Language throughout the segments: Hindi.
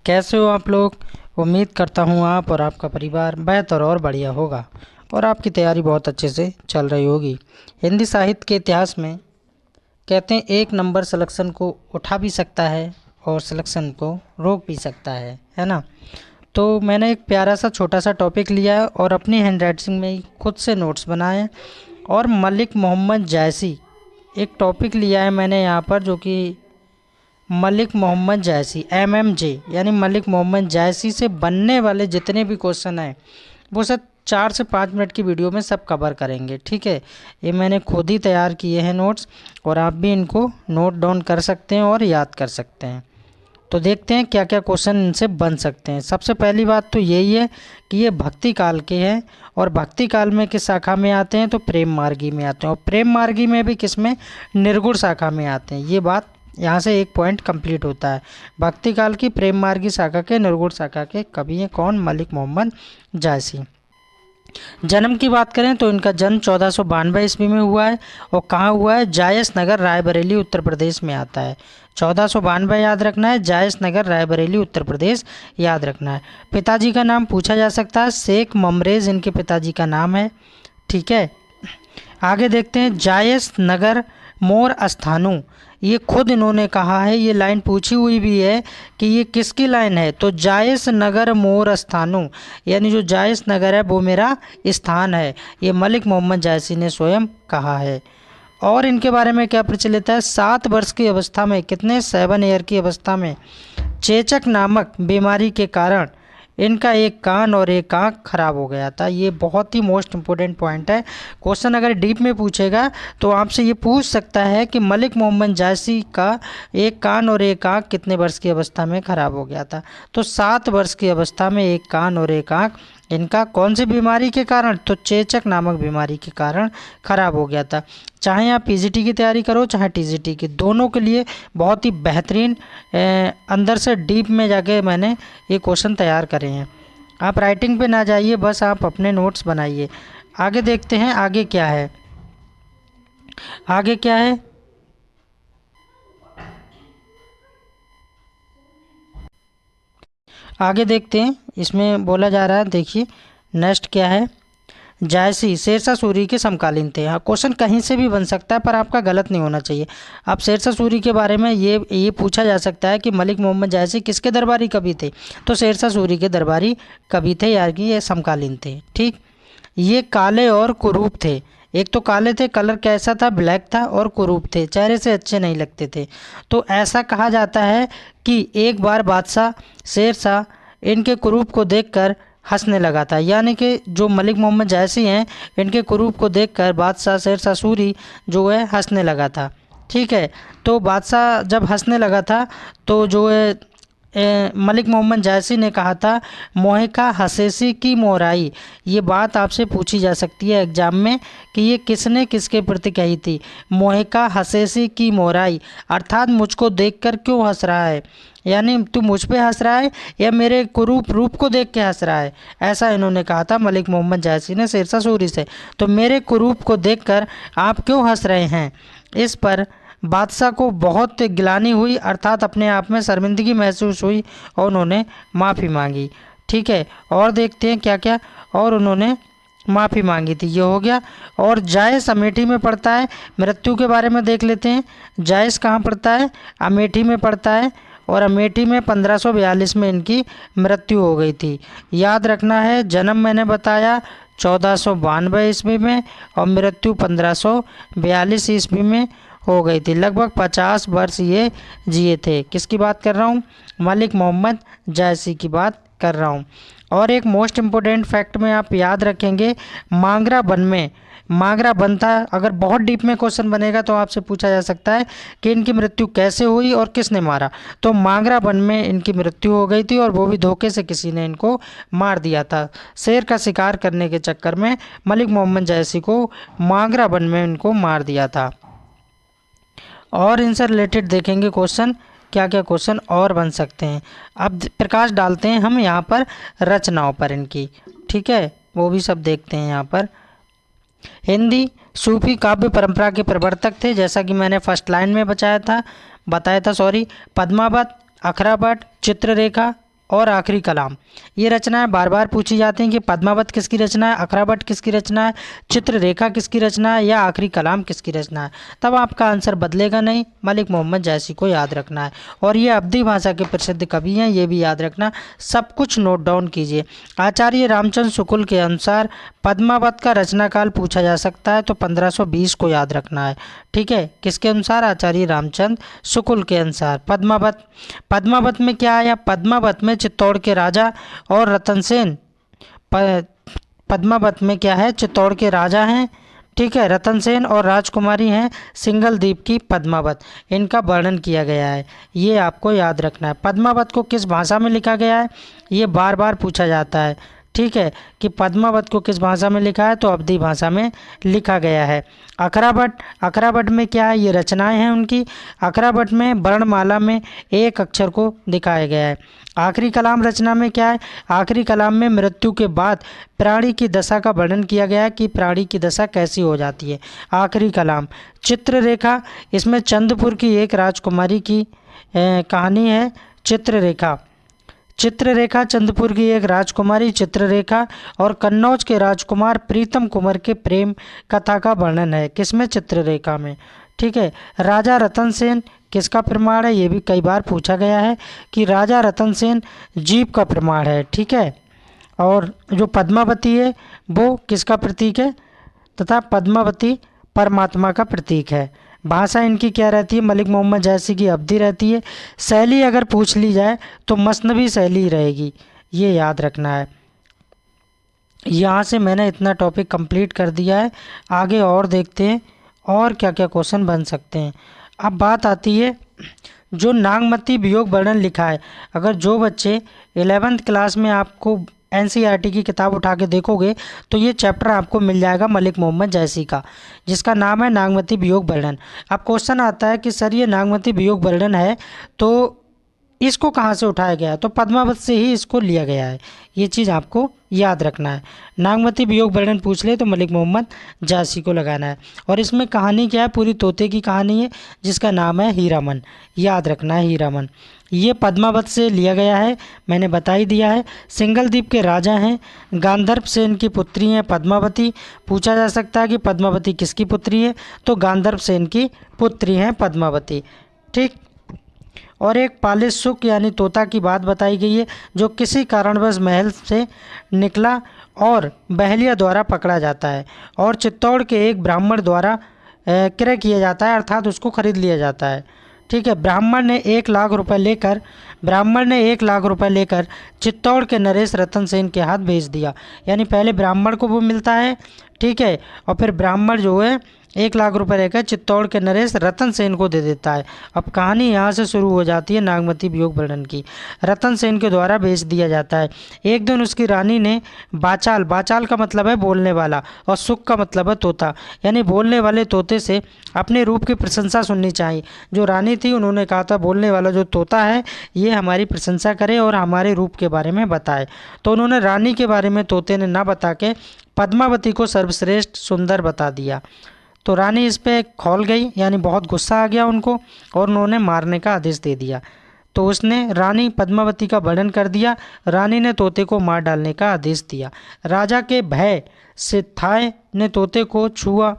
कैसे हो आप लोग। उम्मीद करता हूँ आप और आपका परिवार बेहतर और बढ़िया होगा और आपकी तैयारी बहुत अच्छे से चल रही होगी। हिंदी साहित्य के इतिहास में कहते हैं एक नंबर सिलेक्शन को उठा भी सकता है और सिलेक्शन को रोक भी सकता है ना। तो मैंने एक प्यारा सा छोटा सा टॉपिक लिया है और अपनी हैंड राइटिंग में ही खुद से नोट्स बनाए हैं। और मलिक मोहम्मद जायसी एक टॉपिक लिया है मैंने यहाँ पर, जो कि मलिक मोहम्मद जायसी MMJ यानी मलिक मोहम्मद जायसी से बनने वाले जितने भी क्वेश्चन हैं वो सब 4 से 5 मिनट की वीडियो में सब कवर करेंगे। ठीक है, ये मैंने खुद ही तैयार किए हैं नोट्स और आप भी इनको नोट डाउन कर सकते हैं और याद कर सकते हैं। तो देखते हैं क्या क्या क्वेश्चन इनसे बन सकते हैं। सबसे पहली बात तो यही है कि ये भक्ति काल के हैं और भक्ति काल में किस शाखा में आते हैं तो प्रेम मार्गी में आते हैं, और प्रेम मार्गी में भी किस में निर्गुण शाखा में आते हैं। ये बात यहाँ से एक पॉइंट कंप्लीट होता है। भक्ति काल की प्रेम मार्गी शाखा के निर्गुण शाखा के कवि हैं कौन? मलिक मोहम्मद जायसी। जन्म की बात करें तो इनका जन्म 1492 ईस्वी में हुआ है और कहाँ हुआ है? जायस नगर रायबरेली उत्तर प्रदेश में आता है। 1492 याद रखना है, जायस नगर रायबरेली उत्तर प्रदेश याद रखना है। पिताजी का नाम पूछा जा सकता है, शेख ममरेज इनके पिताजी का नाम है। ठीक है, आगे देखते हैं। जायस नगर मोर स्थानु, ये खुद इन्होंने कहा है, ये लाइन पूछी हुई भी है कि ये किसकी लाइन है तो जायस नगर मोर स्थानु, यानी जो जायस नगर है वो मेरा स्थान है, ये मलिक मोहम्मद जायसी ने स्वयं कहा है। और इनके बारे में क्या प्रचलित है? 7 वर्ष की अवस्था में, कितने? 7 ईयर की अवस्था में चेचक नामक बीमारी के कारण इनका एक कान और एक आँख खराब हो गया था। ये बहुत ही मोस्ट इम्पोर्टेंट पॉइंट है। क्वेश्चन अगर डीप में पूछेगा तो आपसे ये पूछ सकता है कि मलिक मोहम्मद जायसी का एक कान और एक आँख कितने वर्ष की अवस्था में खराब हो गया था? तो 7 वर्ष की अवस्था में एक कान और एक आँख इनका कौन सी बीमारी के कारण? तो चेचक नामक बीमारी के कारण खराब हो गया था। चाहे आप PGT की तैयारी करो चाहे TGT की, दोनों के लिए बहुत ही बेहतरीन अंदर से डीप में जाके मैंने ये क्वेश्चन तैयार करे हैं। आप राइटिंग पे ना जाइए, बस आप अपने नोट्स बनाइए। आगे देखते हैं आगे क्या है। आगे क्या है? आगे देखते हैं, इसमें बोला जा रहा है, देखिए नेक्स्ट क्या है। जायसी शेरशाह सूरी के समकालीन थे। हाँ, क्वेश्चन कहीं से भी बन सकता है पर आपका गलत नहीं होना चाहिए। अब शेरशाह सूरी के बारे में ये पूछा जा सकता है कि मलिक मोहम्मद जायसी किसके दरबारी कवि थे? तो शेरशाह सूरी के दरबारी कवि थे, यार कि ये समकालीन थे। ठीक, ये काले और कुरूप थे। एक तो काले थे, कलर कैसा था? ब्लैक था, और कुरूप थे, चेहरे से अच्छे नहीं लगते थे। तो ऐसा कहा जाता है कि एक बार बादशाह शेरशाह इनके कुरूप को देखकर हंसने लगा था, यानी कि जो मलिक मोहम्मद जायसी हैं इनके कुरूप को देखकर बादशाह शेरशाह सूरी जो है हंसने लगा था। ठीक है, तो बादशाह जब हंसने लगा था तो जो है मलिक मोहम्मद जायसी ने कहा था मोहिका हसेसी की मोहराई। ये बात आपसे पूछी जा सकती है एग्जाम में कि ये किसने किसके प्रति कही थी? मोहिका हसेसी की मोहराई, अर्थात मुझको देखकर क्यों हंस रहा है, यानी तू मुझ पे हंस रहा है या मेरे कुरूप रूप को देख के हंस रहा है, ऐसा इन्होंने कहा था मलिक मोहम्मद जायसी ने शेरशाह सूरी से। तो मेरे कुरूप को देखकर आप क्यों हंस रहे हैं? इस पर बादशाह को बहुत गिलानी हुई, अर्थात अपने आप में शर्मिंदगी महसूस हुई और उन्होंने माफ़ी मांगी। ठीक है, और देखते हैं क्या क्या और उन्होंने माफ़ी मांगी थी। ये हो गया। और जायस अमेठी में पड़ता है। मृत्यु के बारे में देख लेते हैं। जायस कहाँ पड़ता है? अमेठी में पड़ता है, और अमेठी में 1542 में इनकी मृत्यु हो गई थी। याद रखना है, जन्म मैंने बताया 1492 ईस्वी में और मृत्यु 1542 ईस्वी में हो गई थी। लगभग 50 वर्ष ये जिए थे। किसकी बात कर रहा हूँ? मलिक मोहम्मद जायसी की बात कर रहा हूँ। और एक मोस्ट इम्पोर्टेंट फैक्ट में आप याद रखेंगे, मांगरा वन में मांगरा वन था। अगर बहुत डीप में क्वेश्चन बनेगा तो आपसे पूछा जा सकता है कि इनकी मृत्यु कैसे हुई और किसने मारा। तो मांगरा वन में इनकी मृत्यु हो गई थी और वो भी धोखे से किसी ने इनको मार दिया था। शेर का शिकार करने के चक्कर में मलिक मोहम्मद जायसी को मांगरा वन में इनको मार दिया था। और इनसे रिलेटेड देखेंगे क्वेश्चन, क्या क्या क्वेश्चन और बन सकते हैं। अब प्रकाश डालते हैं हम यहाँ पर रचनाओं पर इनकी। ठीक है, वो भी सब देखते हैं यहाँ पर। हिंदी सूफी काव्य परंपरा के प्रवर्तक थे, जैसा कि मैंने फर्स्ट लाइन में बताया था। पद्मावत, अखरावट, चित्ररेखा, और आखिरी कलाम, ये रचनाएं बार बार पूछी जाती हैं कि पद्मावत किसकी रचना है, अखरावट किसकी रचना है, चित्ररेखा किसकी रचना है या आखिरी कलाम किसकी रचना है। तब आपका आंसर बदलेगा नहीं, मलिक मोहम्मद जैसी को याद रखना है। और ये अवधी भाषा के प्रसिद्ध कवि हैं, ये भी याद रखना, सब कुछ नोट डाउन कीजिए। आचार्य रामचंद्र शुक्ल के अनुसार पद्मावत का रचनाकाल पूछा जा सकता है तो 1520 को याद रखना है। ठीक है, किसके अनुसार? आचार्य रामचंद्र शुक्ल के अनुसार। पद्मावत में क्या आया? पद्मावत में चित्तौड़ के राजा और रतन सेन, पद्मावत में क्या है? चित्तौड़ के राजा हैं, ठीक है, रतन सेन और राजकुमारी हैं सिंगल द्वीप की पद्मावत, इनका वर्णन किया गया है, ये आपको याद रखना है। पद्मावत को किस भाषा में लिखा गया है, ये बार बार पूछा जाता है, ठीक है, कि पद्मावत को किस भाषा में लिखा है, तो अवधी भाषा में लिखा गया है। अखरावट में क्या है? ये रचनाएं हैं उनकी। अखरावट में वर्णमाला में एक अक्षर को दिखाया गया है। आखिरी कलाम रचना में क्या है? आखिरी कलाम में मृत्यु के बाद प्राणी की दशा का वर्णन किया गया है कि प्राणी की दशा कैसी हो जाती है। आखिरी कलाम। चित्ररेखा, इसमें चंद्रपुर की एक राजकुमारी की कहानी है। चित्ररेखा चंद्रपुर की एक राजकुमारी चित्ररेखा और कन्नौज के राजकुमार प्रीतम कुंवर के प्रेम कथा का वर्णन है। किसमें? चित्ररेखा में, ठीक है। राजा रतन सेन किसका प्रमाण है? ये भी कई बार पूछा गया है कि राजा रतन सेन जीव का प्रमाण है, ठीक है। और जो पद्मावती है वो किसका प्रतीक है? तथा पद्मावती परमात्मा का प्रतीक है। भाषा इनकी क्या रहती है? मलिक मोहम्मद जैसी की अवधी रहती है। शैली अगर पूछ ली जाए तो मसनवी शैली रहेगी, ये याद रखना है। यहाँ से मैंने इतना टॉपिक कंप्लीट कर दिया है, आगे और देखते हैं और क्या क्या क्वेश्चन बन सकते हैं। अब बात आती है जो नागमती वियोग वर्णन लिखा है। अगर जो बच्चे 11th क्लास में आपको एनसीईआरटी की किताब उठा के देखोगे तो ये चैप्टर आपको मिल जाएगा मलिक मोहम्मद जैसी का, जिसका नाम है नागमती वियोग वर्णन। अब क्वेश्चन आता है कि सर ये नागमती वियोग वर्णन है तो इसको कहाँ से उठाया गया है? तो पद्मावत से ही इसको लिया गया है, ये चीज़ आपको याद रखना है। नागमती वियोग वर्णन पूछ ले तो मलिक मोहम्मद जासी को लगाना है। और इसमें कहानी क्या है? पूरी तोते की कहानी है जिसका नाम है हीरामन, याद रखना है हीरामन। ये पद्मावत से लिया गया है, मैंने बता ही दिया है। सिंगल द्वीप के राजा हैं, गांधर्व सेन की पुत्री हैं पद्मावती। पूछा जा सकता है कि पद्मावती किसकी पुत्री है? तो गांधर्व सेन की पुत्री हैं पद्मावती, ठीक। और एक पालित सुक यानी तोता की बात बताई गई है जो किसी कारणवश महल से निकला और बहलिया द्वारा पकड़ा जाता है और चित्तौड़ के एक ब्राह्मण द्वारा क्रय किया जाता है, अर्थात उसको खरीद लिया जाता है, ठीक है। ब्राह्मण ने 1 लाख रुपए लेकर चित्तौड़ के नरेश रतन सेन के हाथ भेज दिया। यानी पहले ब्राह्मण को वो मिलता है, ठीक है, और फिर ब्राह्मण जो है 1 लाख रुपए लेकर चित्तौड़ के नरेश रतन सेन को दे देता है। अब कहानी यहाँ से शुरू हो जाती है नागमती वियोग वर्णन की। रतन सेन के द्वारा भेज दिया जाता है। एक दिन उसकी रानी ने बाचाल का मतलब है बोलने वाला और सुख का मतलब है तोता, यानी बोलने वाले तोते से अपने रूप की प्रशंसा सुननी चाहिए। जो रानी थी उन्होंने कहा था बोलने वाला जो तोता है ये हमारी प्रशंसा करे और हमारे रूप के बारे में बताए। तो उन्होंने रानी के बारे में तोते ने ना बता के पद्मावती को सर्वश्रेष्ठ सुंदर बता दिया। तो रानी इस पे खौल गई, यानी बहुत गुस्सा आ गया उनको और उन्होंने मारने का आदेश दे दिया। तो उसने रानी पद्मावती का वर्णन कर दिया। रानी ने तोते को मार डालने का आदेश दिया। राजा के भय से थाय ने तोते को छुआ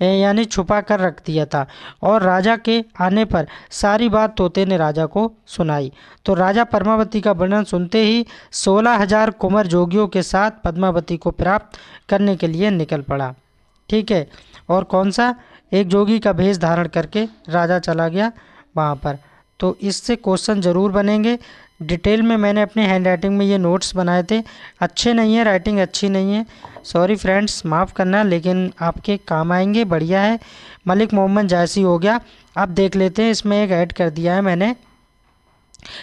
यानी छुपा कर रख दिया था और राजा के आने पर सारी बात तोते ने राजा को सुनाई। तो राजा पद्मावती का वर्णन सुनते ही 16,000 कुंवर जोगियों के साथ पद्मावती को प्राप्त करने के लिए निकल पड़ा, ठीक है। और कौन सा? एक जोगी का भेष धारण करके राजा चला गया वहाँ पर। तो इससे क्वेश्चन ज़रूर बनेंगे। डिटेल में मैंने अपने हैंड राइटिंग में ये नोट्स बनाए थे, अच्छे नहीं है, राइटिंग अच्छी नहीं है, सॉरी फ्रेंड्स, माफ़ करना, लेकिन आपके काम आएंगे, बढ़िया है। मलिक मोहम्मद जायसी हो गया। अब देख लेते हैं, इसमें एक ऐड कर दिया है मैंने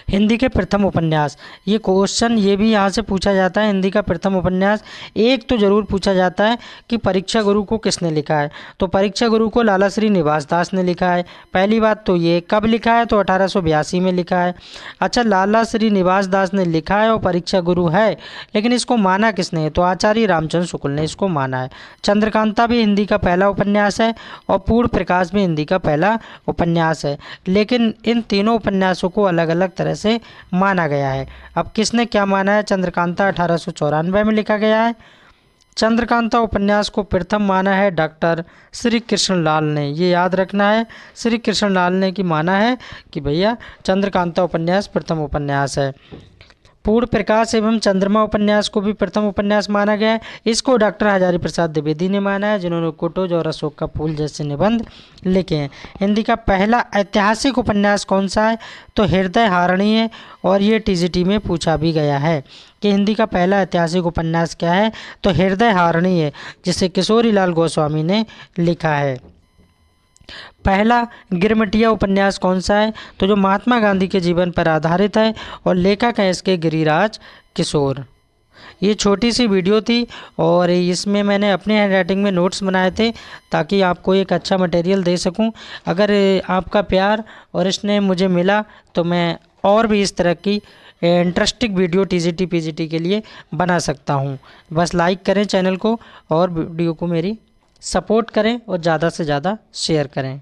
हिंदी के प्रथम उपन्यास। ये क्वेश्चन ये भी यहाँ से पूछा जाता है, हिंदी का प्रथम उपन्यास। एक तो ज़रूर पूछा जाता है कि परीक्षा गुरु को किसने लिखा है? तो परीक्षा गुरु को लाला श्री निवास दास ने लिखा है। पहली बात तो ये कब लिखा है? तो 1882 में लिखा है। अच्छा, लाला श्री निवास दास ने लिखा है और परीक्षा गुरु है, लेकिन इसको माना किसने है? तो आचार्य रामचंद्र शुक्ल ने इसको माना है। चंद्रकांता भी हिंदी का पहला उपन्यास है और पूर्ण प्रकाश भी हिंदी का पहला उपन्यास है, लेकिन इन तीनों उपन्यासों को अलग अलग अलग तरह से माना गया है। अब किसने क्या माना है? चंद्रकांता 1894 में लिखा गया है। चंद्रकांता उपन्यास को प्रथम माना है डॉक्टर श्री कृष्णलाल ने। ये याद रखना है, श्री कृष्णलाल ने की माना है कि भैया चंद्रकांता उपन्यास प्रथम उपन्यास है। पूर्ण प्रकाश एवं चंद्रमा उपन्यास को भी प्रथम उपन्यास माना गया है। इसको डॉक्टर हजारी प्रसाद द्विवेदी ने माना है, जिन्होंने कुटोज और अशोक का फूल जैसे निबंध लिखे हैं। हिंदी का पहला ऐतिहासिक उपन्यास कौन सा है? तो हृदय हारिणी है, और ये टीजीटी में पूछा भी गया है कि हिंदी का पहला ऐतिहासिक उपन्यास क्या है? तो हृदय हारिणी है, जिसे किशोरी लाल गोस्वामी ने लिखा है। पहला गिरमिटिया उपन्यास कौन सा है? तो जो महात्मा गांधी के जीवन पर आधारित है, और लेखक हैं इसके गिरिराज किशोर। ये छोटी सी वीडियो थी, और इसमें मैंने अपने हैंड राइटिंग में नोट्स बनाए थे ताकि आपको एक अच्छा मटेरियल दे सकूं। अगर आपका प्यार और स्नेह मुझे मिला तो मैं और भी इस तरह की इंटरेस्टिंग वीडियो टीजीटी पीजीटी के लिए बना सकता हूं। बस लाइक करें चैनल को, और वीडियो को मेरी सपोर्ट करें, और ज़्यादा से ज़्यादा शेयर करें।